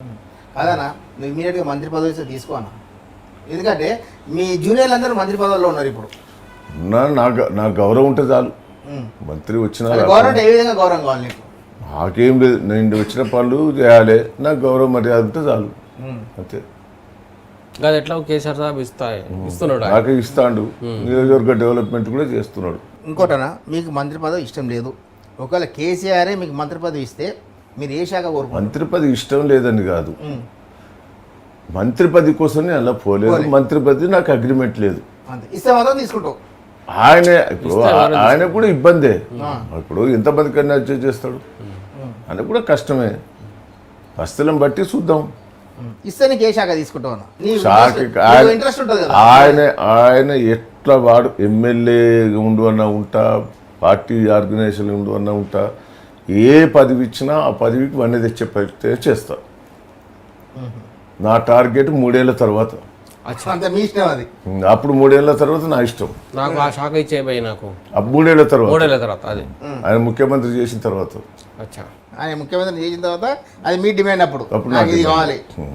కాదన్నా నువ్వు ఇమీడియట్గా మంత్రి పదవి ఇస్తే తీసుకోనా? ఎందుకంటే మీ జూనియర్లు అందరూ మంత్రి పదవుల్లో ఉన్నారు ఇప్పుడు. నాకు గౌరవం ఉంటే చాలు. మంత్రి వచ్చిన గవర్నమెంట్ ఏ విధంగా గౌరవం కావాలి నీకు? నాకేం లేదు, నేను వచ్చిన పనులు చేయాలి, నాకు గౌరవం మర్యాద ఉంటే చాలు అంతే. అది ఎట్లా కేసీఆర్ సాబ్ ఇస్తున్నాడు, నాకే ఇస్తాడు, నియోజకవర్గ డెవలప్మెంట్ కూడా చేస్తున్నాడు. ఇంకోటనా, మీకు మంత్రి పదవి ఇష్టం లేదు, ఒకవేళ కేసీఆరే మీకు మంత్రి పదవి ఇస్తే మీరు ఏ శాఖ కోరుకుంటారు? మంత్రి పదవి ఇష్టం లేదని కాదు, మంత్రి పదవి కోసం నేను అలా పోలేదు. మంత్రి పదవి నాకు అగ్రిమెంట్ లేదు, ఇస్తే మాత్రం తీసుకుంటావు. ఆయన కూడా ఇబ్బందే. ఇప్పుడు ఎంతమంది కన్నా చేస్తాడు, ఆయన కూడా కష్టమే. పరిస్థితులను బట్టి చూద్దాం. ఇస్తే నీకు ఏ శాఖ తీసుకుంటావు? ఇంట్రెస్ట్ ఉంటుంది కదా. ఆయన ఎట్లా వాడు ఎమ్మెల్యే ఉండు అన్నా ఉంటా, పార్టీ ఆర్గనైజేషన్ ఉండు అన్నా ఉంటా, ఏ పదవి ఇచ్చినా ఆ పదవికి వన్నె తెచ్చే ప్రయత్నం చేస్తా. నా టార్గెట్ 3 ఏళ్ల తర్వాత. మీ ఇష్టం అది. అప్పుడు 3 ఏళ్ల తర్వాత నా ఇష్టం. నాకు ఆ శాఖ ఇచ్చేపోయి నాకు 3 ఏళ్ల తర్వాత అది ఆయన ముఖ్యమంత్రి చేసిన తర్వాత. ఆయన ముఖ్యమంత్రి చేసిన తర్వాత అది మీ డిమాండ్. అప్పుడు నాకు ఇది కావాలి.